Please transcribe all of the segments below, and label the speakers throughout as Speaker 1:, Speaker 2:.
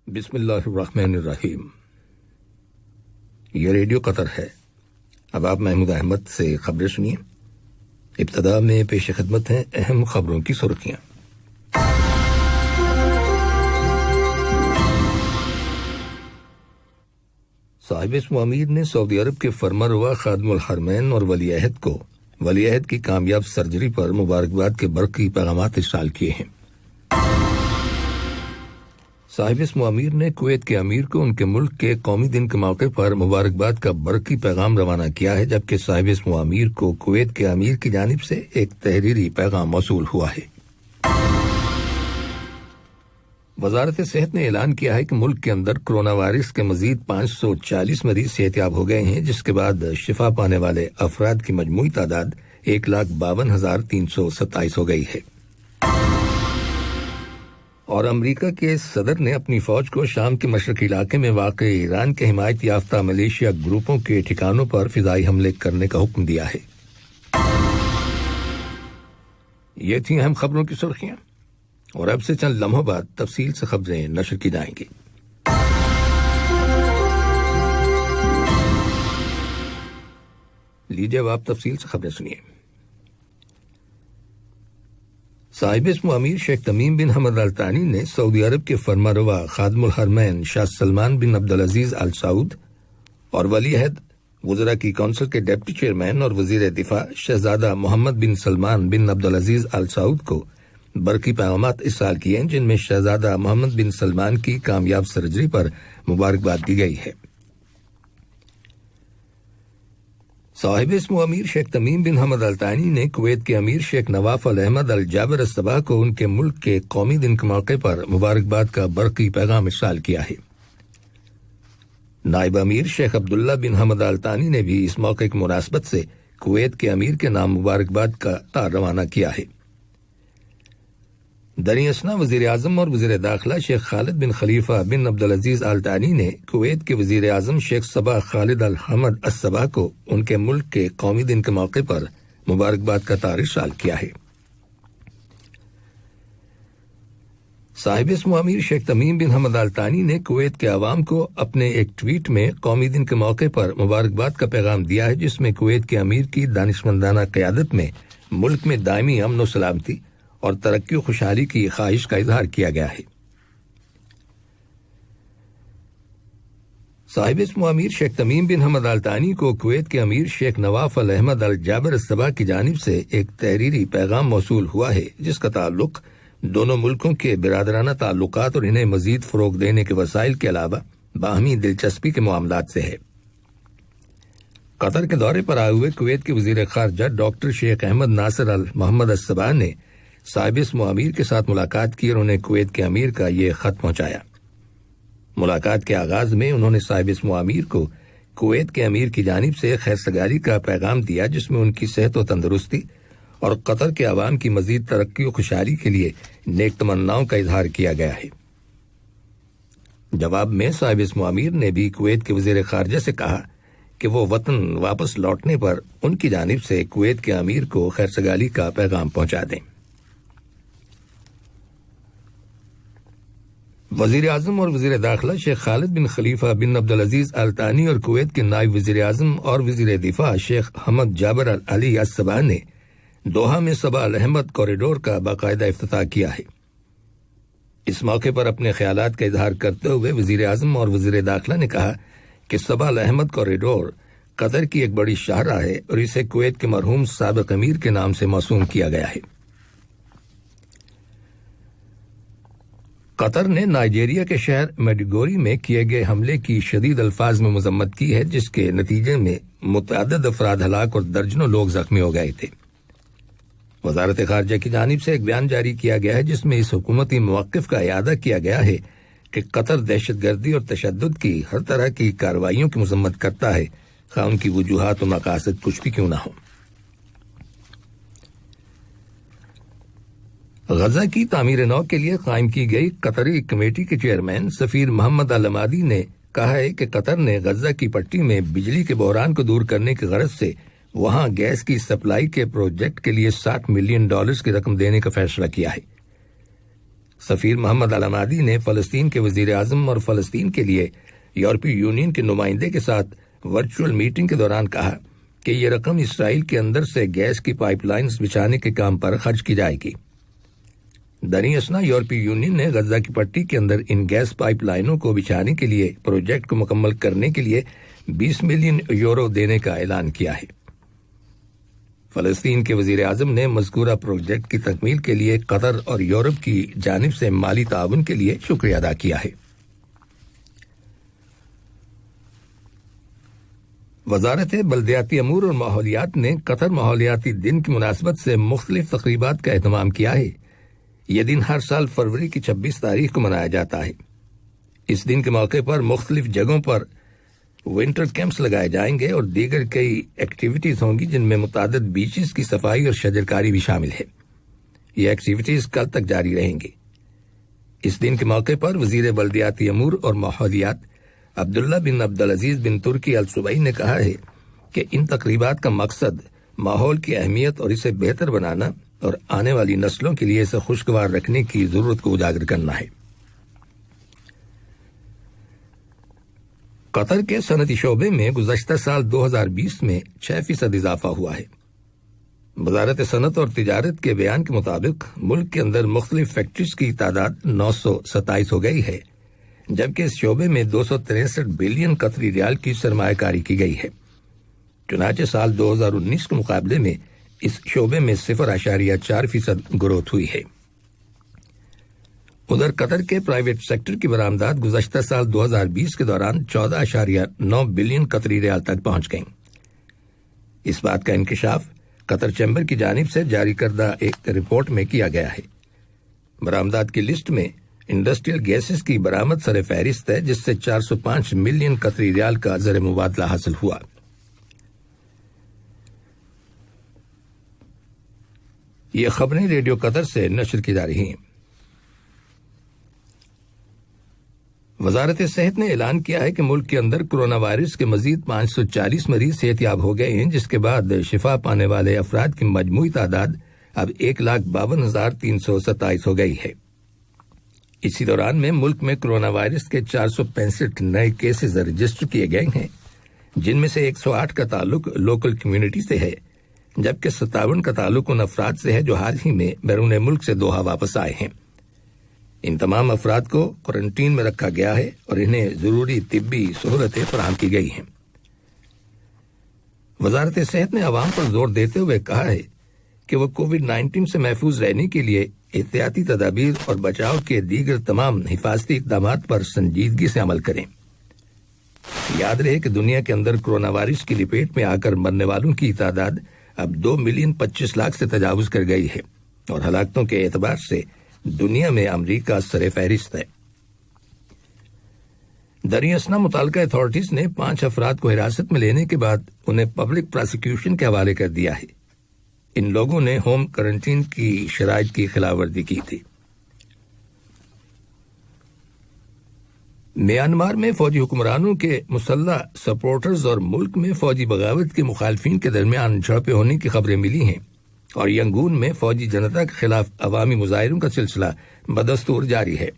Speaker 1: بسم اللہ الرحمن الرحیم۔ یہ ریڈیو قطر ہے۔ اب آپ محمود احمد سے خبریں سنیے۔ ابتدا میں پیش خدمت ہیں اہم خبروں کی سرخیاں۔ صاحب اسم امیر نے سعودی عرب کے فرمانروا خادم الحرمین اور ولی عہد کو ولی عہد کی کامیاب سرجری پر مبارکباد کے برقی پیغامات ارسال کیے ہیں۔ صاحب اسم امیر نے کویت کے امیر کو ان کے ملک کے قومی دن کے موقع پر مبارکباد کا برقی پیغام روانہ کیا ہے، جبکہ صاحب اسم امیر کو کویت کے امیر کی جانب سے ایک تحریری پیغام موصول ہوا ہے۔ وزارت صحت نے اعلان کیا ہے کہ ملک کے اندر کرونا وائرس کے مزید 540 مریض صحتیاب ہو گئے ہیں، جس کے بعد شفا پانے والے افراد کی مجموعی تعداد 1,52,327 ہو گئی ہے۔ اور امریکہ کے صدر نے اپنی فوج کو شام کے مشرقی علاقے میں واقع ایران کے حمایت یافتہ ملیشیا گروپوں کے ٹھکانوں پر فضائی حملے کرنے کا حکم دیا ہے۔ یہ تھیں اہم خبروں کی سرخیاں، اور اب سے چند لمحوں بعد تفصیل سے خبریں نشر کی جائیں گی۔ لیجیے اب آپ تفصیل سے خبریں سنیے۔ صاحب اسم امیر شیخ تمیم بن حمد ال ثانی نے سعودی عرب کے فرمانروا خادم الحرمین شاہ سلمان بن عبدالعزیز ال سعود اور ولی عہد وزراء کی کونسل کے ڈپٹی چیئرمین اور وزیر دفاع شہزادہ محمد بن سلمان بن عبدالعزیز ال سعود کو برقی پیغامات ارسال کیے ہیں، جن میں شہزادہ محمد بن سلمان کی کامیاب سرجری پر مبارکباد دی گئی ہے۔ صاحب اسم امیر شیخ تمیم بن حمد ال ثانی نے کویت کے امیر شیخ نواف ال احمد ال جابر الصباح کو ان کے ملک کے قومی دن کے موقع پر مبارکباد کا برقی پیغام ارسال کیا ہے۔ نائب امیر شیخ عبداللہ بن حمد ال ثانی نے بھی اس موقع کی مناسبت سے کویت کے امیر کے نام مبارکباد کا تار روانہ کیا ہے۔ دریں اثنا وزیر اعظم اور وزیر داخلہ شیخ خالد بن خلیفہ بن عبدالعزیز آل ثانی نے کویت کے وزیر اعظم شیخ صباح خالد الحمد الصباح کو ان کے ملک کے قومی دن کے موقع پر مبارکباد کا تار ارسال کیا ہے۔ صاحب اسم امیر شیخ تمیم بن حمد ال ثانی نے کویت کے عوام کو اپنے ایک ٹویٹ میں قومی دن کے موقع پر مبارکباد کا پیغام دیا ہے، جس میں کویت کے امیر کی دانشمندانہ قیادت میں ملک میں دائمی امن و سلامتی اور ترقی و خوشحالی کی خواہش کا اظہار کیا گیا ہے۔ صاحب اسم امیر شیخ تمیم بن حمد ال ثانی کو کویت کے امیر شیخ نواف ال احمد ال جابر الصباح کی جانب سے ایک تحریری پیغام موصول ہوا ہے، جس کا تعلق دونوں ملکوں کے برادرانہ تعلقات اور انہیں مزید فروغ دینے کے وسائل کے علاوہ باہمی دلچسپی کے معاملات سے ہے۔ قطر کے دورے پر آئے ہوئے کویت کے وزیر خارجہ ڈاکٹر شیخ احمد ناصر ال محمد الصباح نے صاحب اسم امیر کے ساتھ ملاقات کی اور انہیں کویت کے امیر کا یہ خط پہنچایا۔ ملاقات کے آغاز میں انہوں نے صاحب اسم امیر کو کویت کے امیر کی جانب سے خیرسگاری کا پیغام دیا، جس میں ان کی صحت و تندرستی اور قطر کے عوام کی مزید ترقی و خوشحالی کے لیے نیک تمناؤں کا اظہار کیا گیا ہے۔ جواب میں صاحب اسم امیر نے بھی کویت کے وزیر خارجہ سے کہا کہ وہ وطن واپس لوٹنے پر ان کی جانب سے کویت کے امیر کو خیرسگالی کا پیغام پہنچا دیں۔ وزیر اعظم اور وزیر داخلہ شیخ خالد بن خلیفہ بن عبدالعزیز آل ثانی اور کویت کے نائب وزیر اعظم اور وزیر دفاع شیخ حمد جابر علی الصباح نے دوحہ میں صباح الاحمد کوریڈور کا باقاعدہ افتتاح کیا ہے۔ اس موقع پر اپنے خیالات کا اظہار کرتے ہوئے وزیر اعظم اور وزیر داخلہ نے کہا کہ صباح الاحمد کوریڈور قطر کی ایک بڑی شاہراہ ہے اور اسے کویت کے مرحوم سابق امیر کے نام سے موسوم کیا گیا ہے۔ قطر نے نائجیریا کے شہر میڈیگوری میں کیے گئے حملے کی شدید الفاظ میں مذمت کی ہے، جس کے نتیجے میں متعدد افراد ہلاک اور درجنوں لوگ زخمی ہو گئے تھے۔ وزارت خارجہ کی جانب سے ایک بیان جاری کیا گیا ہے، جس میں اس حکومتی موقف کا اعادہ کیا گیا ہے کہ قطر دہشت گردی اور تشدد کی ہر طرح کی کارروائیوں کی مذمت کرتا ہے، خواہ ان کی وجوہات و مقاصد کچھ بھی کیوں نہ ہوں۔ غزہ کی تعمیر نو کے لیے قائم کی گئی قطری کمیٹی کے چیئرمین سفیر محمد الامادی نے کہا ہے کہ قطر نے غزہ کی پٹی میں بجلی کے بحران کو دور کرنے کی غرض سے وہاں گیس کی سپلائی کے پروجیکٹ کے لیے $60 ملین کی رقم دینے کا فیصلہ کیا ہے۔ سفیر محمد علامادی نے فلسطین کے وزیر اعظم اور فلسطین کے لیے یورپی یونین کے نمائندے کے ساتھ ورچوئل میٹنگ کے دوران کہا کہ یہ رقم اسرائیل کے اندر سے گیس کی پائپ لائنز بچھانے کے کام پر خرچ کی جائے گی۔ دریں اثنا یورپی یونین نے غزہ کی پٹی کے اندر ان گیس پائپ لائنوں کو بچھانے کے لیے پروجیکٹ کو مکمل کرنے کے لیے 20 ملین یورو دینے کا اعلان کیا ہے۔ فلسطین کے وزیر اعظم نے مذکورہ پروجیکٹ کی تکمیل کے لیے قطر اور یورپ کی جانب سے مالی تعاون کے لیے شکریہ ادا کیا ہے۔ وزارت بلدیاتی امور اور ماحولیات نے قطر ماحولیاتی دن کی مناسبت سے مختلف تقریبات کا اہتمام کیا ہے۔ یہ دن ہر سال فروری کی 26 تاریخ کو منایا جاتا ہے۔ اس دن کے موقع پر مختلف جگہوں پر ونٹر کیمپس لگائے جائیں گے اور دیگر کئی ایکٹیویٹیز ہوں گی جن میں متعدد بیچز کی صفائی اور شجرکاری بھی شامل ہے۔ یہ ایکٹیویٹیز کل تک جاری رہیں گی۔ اس دن کے موقع پر وزیر بلدیاتی امور اور ماحولیات عبداللہ بن عبدالعزیز بن ترکی الصبئی نے کہا ہے کہ ان تقریبات کا مقصد ماحول کی اہمیت اور اسے بہتر بنانا اور آنے والی نسلوں کے لیے اسے خوشگوار رکھنے کی ضرورت کو اجاگر کرنا ہے۔ قطر کے صنعتی شعبے میں گزشتہ سال 2020 میں 6% اضافہ ہوا ہے۔ وزارت صنعت اور تجارت کے بیان کے مطابق ملک کے اندر مختلف فیکٹریز کی تعداد 927 ہو گئی ہے، جبکہ اس شعبے میں 263 بلین قطری ریال کی سرمایہ کاری کی گئی ہے۔ چنانچہ سال 2019 کے مقابلے میں اس شعبے میں 0.4% گروتھ ہوئی ہے۔ ادھر قطر کے پرائیویٹ سیکٹر کی برآمدات گزشتہ سال 2020 کے دوران 14.9 بلین قطری ریال تک پہنچ گئیں۔ اس بات کا انکشاف قطر چیمبر کی جانب سے جاری کردہ ایک رپورٹ میں کیا گیا ہے۔ برآمدات کی لسٹ میں انڈسٹریل گیسز کی برآمد سر فہرست ہے، جس سے 405 ملین قطری ریال کا زر مبادلہ حاصل ہوا۔ یہ خبریں ریڈیو قطر سے نشر کی جا رہی ہیں۔ وزارت صحت نے اعلان کیا ہے کہ ملک کے اندر کرونا وائرس کے مزید 540 مریض صحت یاب ہو گئے ہیں، جس کے بعد شفا پانے والے افراد کی مجموعی تعداد اب 1,52,327 ہو گئی ہے۔ اسی دوران میں ملک میں کرونا وائرس کے 465 نئے کیسز رجسٹر کیے گئے ہیں، جن میں سے 108 کا تعلق لوکل کمیونٹی سے ہے، جبکہ 57 کا تعلق ان افراد سے ہے جو حال ہی میں بیرون ملک سے دوحہ واپس آئے ہیں۔ ان تمام افراد کو کوارنٹین میں رکھا گیا ہے اور انہیں ضروری طبی سہولتیں فراہم کی گئی ہیں۔ وزارت صحت نے عوام پر زور دیتے ہوئے کہا ہے کہ وہ کووڈ-19 سے محفوظ رہنے کے لیے احتیاطی تدابیر اور بچاؤ کے دیگر تمام حفاظتی اقدامات پر سنجیدگی سے عمل کریں۔ یاد رہے کہ دنیا کے اندر کرونا وائرس کی لپیٹ میں آ کر مرنے والوں کی تعداد اب 2,25,00,000 سے تجاوز کر گئی ہے اور ہلاکتوں کے اعتبار سے دنیا میں امریکہ سر فہرست ہے۔ دریں اثنا متعلقہ اتھارٹیز نے 5 افراد کو حراست میں لینے کے بعد انہیں پبلک پراسیکیوشن کے حوالے کر دیا ہے۔ ان لوگوں نے ہوم کوارنٹین کی شرائط کی خلاف ورزی کی تھی۔ میانمار میں فوجی حکمرانوں کے مسلح سپورٹرز اور ملک میں فوجی بغاوت کے مخالفین کے درمیان جھڑپیں ہونے کی خبریں ملی ہیں، اور ینگون میں فوجی جنتا کے خلاف عوامی مظاہروں کا سلسلہ بدستور جاری ہے۔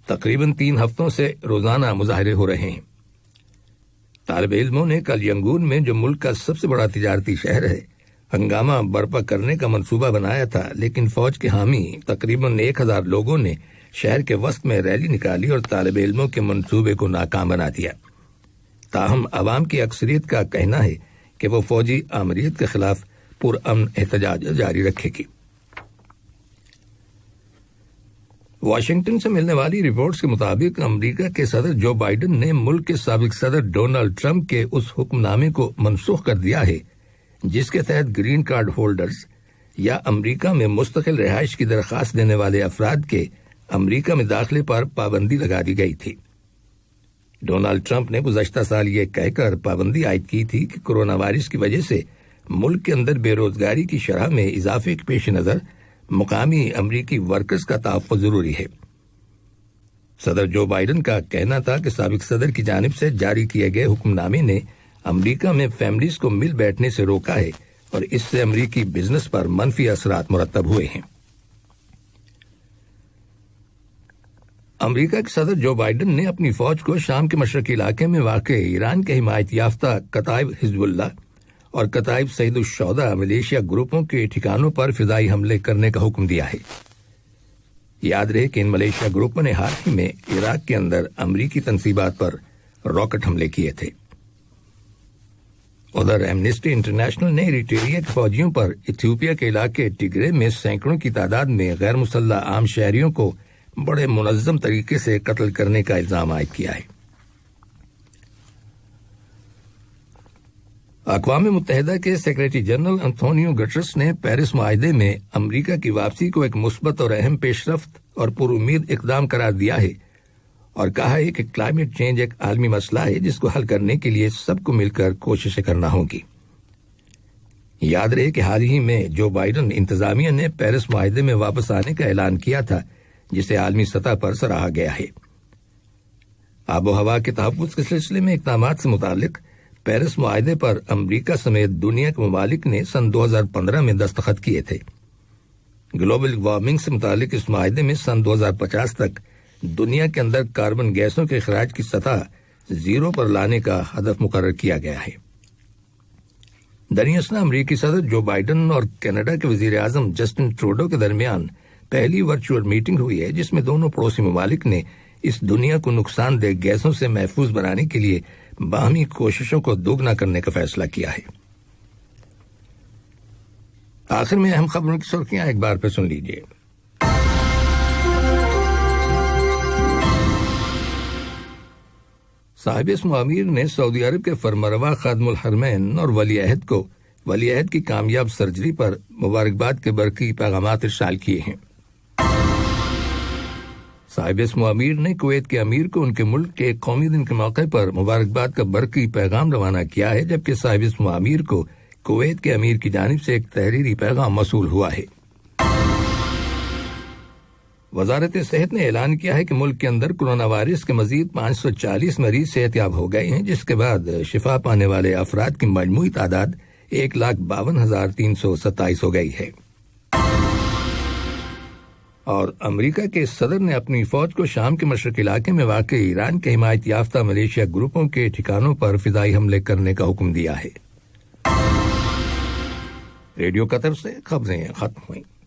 Speaker 1: تقریباً 3 ہفتوں سے روزانہ مظاہرے ہو رہے ہیں۔ طالب علموں نے کل ینگون میں، جو ملک کا سب سے بڑا تجارتی شہر ہے، ہنگامہ برپا کرنے کا منصوبہ بنایا تھا، لیکن فوج کے حامی تقریباً 1000 لوگوں نے شہر کے وسط میں ریلی نکالی اور طالب علموں کے منصوبے کو ناکام بنا دیا۔ تاہم عوام کی اکثریت کا کہنا ہے کہ وہ فوجی آمریت کے خلاف پرامن احتجاج جاری رکھے گی۔ واشنگٹن سے ملنے والی رپورٹس کے مطابق امریکہ کے صدر جو بائیڈن نے ملک کے سابق صدر ڈونلڈ ٹرمپ کے اس حکم نامے کو منسوخ کر دیا ہے جس کے تحت گرین کارڈ ہولڈرز یا امریکہ میں مستقل رہائش کی درخواست دینے والے افراد کے امریکہ میں داخلے پر پابندی لگا دی گئی تھی۔ ڈونلڈ ٹرمپ نے گزشتہ سال یہ کہہ کر پابندی عائد کی تھی کہ کورونا وائرس کی وجہ سے ملک کے اندر بے روزگاری کی شرح میں اضافے کے پیش نظر مقامی امریکی ورکرز کا تحفظ ضروری ہے۔ صدر جو بائیڈن کا کہنا تھا کہ سابق صدر کی جانب سے جاری کیے گئے حکم نامے نے امریکہ میں فیملیز کو مل بیٹھنے سے روکا ہے اور اس سے امریکی بزنس پر منفی اثرات مرتب ہوئے ہیں۔ امریکہ کے صدر جو بائیڈن نے اپنی فوج کو شام کے مشرقی علاقے میں واقع ایران کے حمایت یافتہ کتائب حزب اللہ اور کتائب سید الشہداء ملیشیا گروپوں کے ٹھکانوں پر فضائی حملے کرنے کا حکم دیا ہے۔ یاد رہے کہ ان ملیشیا گروپوں نے حال ہی میں عراق کے اندر امریکی تنصیبات پر راکٹ حملے کیے تھے۔ ادھر ایمنسٹی انٹرنیشنل نے ایریٹریا کے فوجیوں پر ایتھوپیا کے علاقے ٹگرے میں سینکڑوں کی تعداد میں غیر مسلح عام شہریوں کو بڑے منظم طریقے سے قتل کرنے کا الزام عائد کیا ہے۔ اقوام متحدہ کے سیکریٹری جنرل انتونیو گٹرس نے پیرس معاہدے میں امریکہ کی واپسی کو ایک مثبت اور اہم پیش رفت اور پر امید اقدام قرار دیا ہے اور کہا ہے کہ کلائمیٹ چینج ایک عالمی مسئلہ ہے جس کو حل کرنے کے لیے سب کو مل کر کوششیں کرنا ہوں گی۔ یاد رہے کہ حال ہی میں جو بائیڈن انتظامیہ نے پیرس معاہدے میں واپس آنے کا اعلان کیا تھا، جسے عالمی سطح پر سراہا گیا ہے۔ آب و ہوا کے تحفظ کے سلسلے میں اقدامات سے متعلق پیرس معاہدے پر امریکہ سمیت دنیا کے ممالک نے سن 2015 میں دستخط کیے تھے۔ گلوبل وارمنگ سے متعلق اس معاہدے میں سن 2050 تک دنیا کے اندر کاربن گیسوں کے اخراج کی سطح 0 پر لانے کا ہدف مقرر کیا گیا ہے۔ درمیان امریکی صدر جو بائیڈن اور کینیڈا کے وزیر اعظم جسٹن ٹروڈو کے درمیان پہلی ورچوئل میٹنگ ہوئی ہے، جس میں دونوں پڑوسی ممالک نے اس دنیا کو نقصان دہ گیسوں سے محفوظ بنانے کے لیے باہمی کوششوں کو دوگنا کرنے کا فیصلہ کیا ہے۔ آخر میں اہم خبروں کی سرخیاں ایک بار پھر سن لیجیے۔ صاحب اسم امیر نے سعودی عرب کے فرمانروا خادم الحرمین اور ولی عہد کو ولی عہد کی کامیاب سرجری پر مبارکباد کے برقی پیغامات ارسال کیے ہیں۔ صاحب اسم امیر نے کویت کے امیر کو ان کے ملک کے قومی دن کے موقع پر مبارکباد کا برقی پیغام روانہ کیا ہے، جبکہ صاحب اسم امیر کو کویت کے امیر کی جانب سے ایک تحریری پیغام موصول ہوا ہے۔ وزارت صحت نے اعلان کیا ہے کہ ملک کے اندر کورونا وائرس کے مزید 540 مریض صحت یاب ہو گئے ہیں، جس کے بعد شفا پانے والے افراد کی مجموعی تعداد 1,52,327 ہو گئی ہے۔ اور امریکہ کے صدر نے اپنی فوج کو شام کے مشرقی علاقے میں واقع ایران کے حمایت یافتہ ملیشیا گروپوں کے ٹھکانوں پر فضائی حملے کرنے کا حکم دیا ہے۔ ریڈیو قطر سے خبریں ختم ہوئیں۔